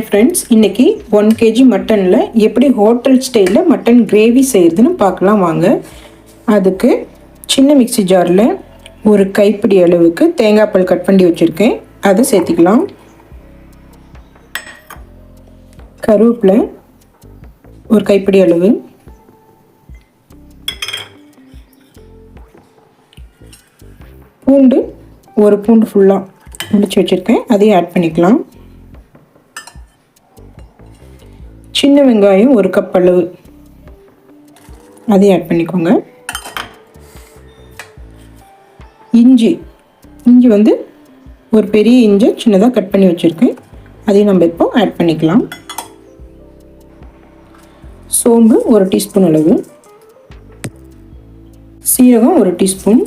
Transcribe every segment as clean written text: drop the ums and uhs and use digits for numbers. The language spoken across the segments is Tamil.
ஹாய் ஃப்ரெண்ட்ஸ், இன்றைக்கி 1 kg மட்டனில் எப்படி ஹோட்டல் ஸ்டைலில் மட்டன் கிரேவி செய்கிறதுன்னு பார்க்கலாம் வாங்க. அதுக்கு சின்ன மிக்ஸி ஜாரில் ஒரு கைப்பிடி அளவுக்கு தேங்காய் பால் கட் பண்ணி வச்சுருக்கேன், அதை சேர்த்திக்கலாம். கருவேப்பிலை ஒரு கைப்பிடி அளவு, பூண்டு ஒரு பூண்டு ஃபுல்லாக முடிச்சு வச்சுருக்கேன், அதையும் ஆட் பண்ணிக்கலாம். சின்ன வெங்காயம் ஒரு கப் அளவு, அதையும் ஆட் பண்ணிக்கோங்க. இஞ்சி வந்து ஒரு பெரிய இஞ்சி சின்னதாக கட் பண்ணி வச்சுருக்கேன், அதையும் நம்ம இப்போ ஆட் பண்ணிக்கலாம். சோம்பு ஒரு டீஸ்பூன் அளவு, சீரகம் ஒரு டீஸ்பூன்,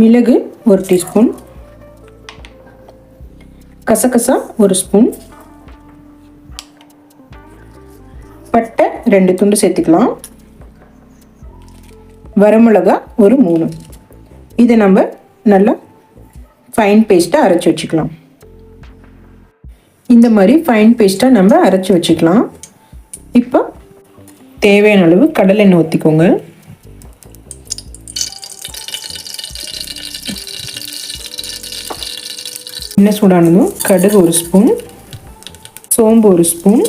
மிளகு ஒரு டீஸ்பூன், கசகசா ஒரு ஸ்பூன், பட்டை 2 துண்டு சேர்த்துக்கலாம், வரமிளகா ஒரு 3. இதை நம்ம நல்லா ஃபைன் பேஸ்ட்டாக அரைச்சி வச்சுக்கலாம். இந்த மாதிரி ஃபைன் பேஸ்ட்டாக நம்ம அரைச்சி வச்சுக்கலாம். இப்போ தேவையான அளவு கடலை எண்ணெய் ஊற்றிக்கோங்க. எண்ணெய் சூடானதும் கடுகு ஒரு ஸ்பூன், சோம்பு ஒரு ஸ்பூன்,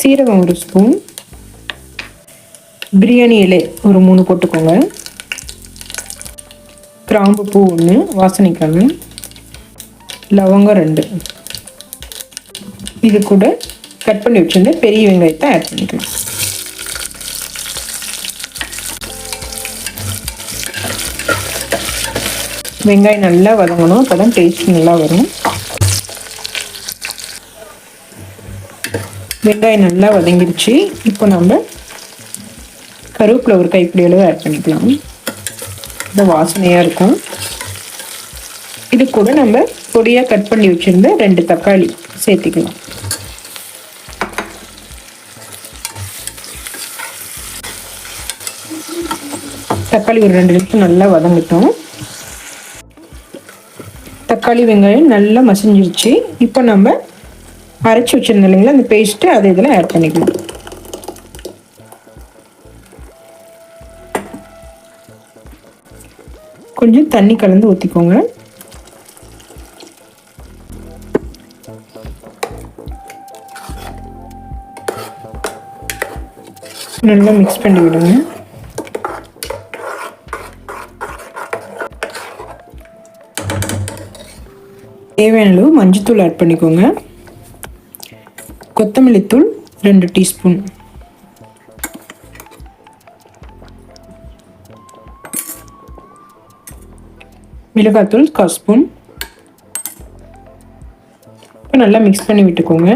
சீரகம் ஒரு ஸ்பூன், பிரியாணி இலை ஒரு 3 போட்டுக்கோங்க, கிராம்பு பூ 1 வாசனைக்காக, லவங்கம் 2. இது கூட கட் பண்ணி வச்சுருந்த பெரிய வெங்காயத்தை ஆட் பண்ணிக்கலாம். வெங்காயம் நல்லா வதங்கணும், அப்போ தான் டேஸ்ட் நல்லா வரும். வெங்காயம் நல்லா வதங்கிடுச்சு. இப்போ நம்ம கருவேப்பிலை ஒரு கைப்பிடி அளவு ஆட் பண்ணிக்கலாம், இது வாசனையாக இருக்கும். இது கூட நம்ம பொடியாக கட் பண்ணி வச்சுருந்த 2 தக்காளி சேர்த்துக்கலாம். தக்காளி ஒரு 2 நிமிஷம் நல்லா வதங்கட்டும். தக்காளி வெங்காயம் நல்லா மசிஞ்சிருச்சு. இப்போ நம்ம அரைச்சி வச்சுருந்தோம் இல்லைங்களா அந்த பேஸ்ட்டு, அதை இதில் ஆட் பண்ணிக்கலாம். கொஞ்சம் தண்ணி கலந்து ஊற்றிக்கோங்க. நல்லா மிக்ஸ் பண்ணி விடுங்க. தேவையான அளவு மஞ்சத்தூள் ஆட் பண்ணிக்கோங்க. கொத்தமல்லி தூள் 2 டீஸ்பூன், மிளகாத்தூள் 1/4 ஸ்பூன். இப்போ நல்லா மிக்ஸ் பண்ணி விட்டுக்கோங்க.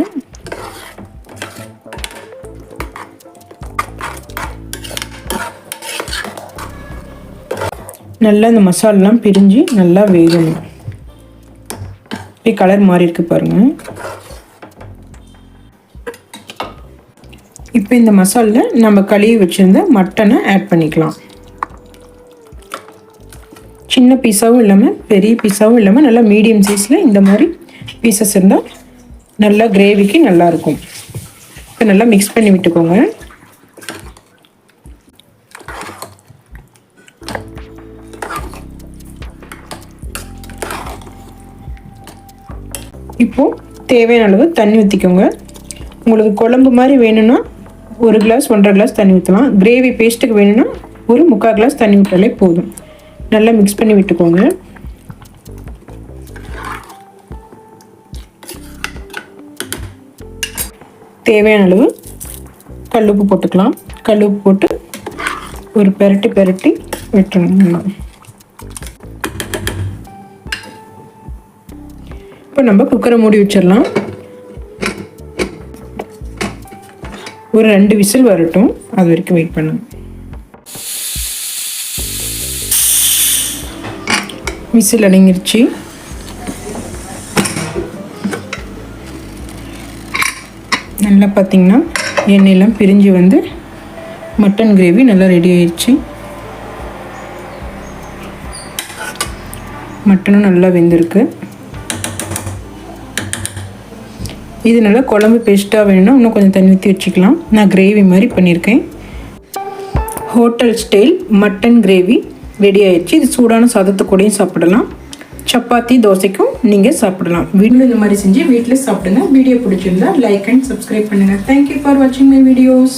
நல்லா இந்த மசாலாலாம் பிரிஞ்சு நல்லா வேகணும். கலர் மாறி இருக்கு பாருங்க. இப்போ இந்த மசாலில் நம்ம கழுவி வச்சிருந்த மட்டனை ஆட் பண்ணிக்கலாம். சின்ன பீஸாவும் இல்லாமல் பெரிய பீஸாவும் இல்லாமல் நல்லா மீடியம் சைஸில் இந்த மாதிரி பீசஸ் இருந்தால் நல்லா கிரேவிக்கு நல்லாயிருக்கும். இப்போ நல்லா மிக்ஸ் பண்ணி விட்டுக்கோங்க. இப்போது தேவையான அளவு தண்ணி ஊற்றிக்கோங்க. உங்களுக்கு குழம்பு மாதிரி வேணும்னா 1 கிளாஸ் 1.5 கிளாஸ் தண்ணி ஊற்றலாம். கிரேவி பேஸ்ட்டுக்கு வேணும்னா ஒரு 3/4 கிளாஸ் தண்ணி ஊற்றாலே போதும். நல்லா மிக்ஸ் பண்ணி விட்டுக்கோங்க. தேவையான அளவு கல்லுப்பு போட்டுக்கலாம். கல்லுப்பு போட்டு ஒரு பெரட்டி விட்டுறணும். இப்போ நம்ம குக்கரை மூடி வச்சிடலாம். ஒரு 2 விசில் வரட்டும், அது வரைக்கும் வெயிட் பண்ணுங்க. விசில் அடங்கிருச்சு. நல்லா பார்த்தீங்கன்னா எண்ணெயெல்லாம் பிரிஞ்சு வந்து மட்டன் கிரேவி நல்லா ரெடி ஆயிடுச்சு. மட்டனும் நல்லா வெந்திருக்கு. இது நல்லா குழம்பு பேஸ்ட்டாக வேணும்னா இன்னும் கொஞ்சம் தண்ணி ஊற்றி வச்சுக்கலாம். நான் கிரேவி மாதிரி பண்ணியிருக்கேன். Hotel style mutton gravy ready ஆயிடுச்சு. இது சூடான சாதத்து கூடயும் சாப்பிடலாம், சப்பாத்தி தோசைக்கும் நீங்கள் சாப்பிடலாம். வீட்டில் இந்த மாதிரி செஞ்சு வீட்டில் சாப்பிடுங்க. வீடியோ பிடிச்சிருந்தா லைக் அண்ட் சப்ஸ்கிரைப் பண்ணுங்கள். தேங்க்யூ ஃபார் வாட்சிங் மை வீடியோஸ்.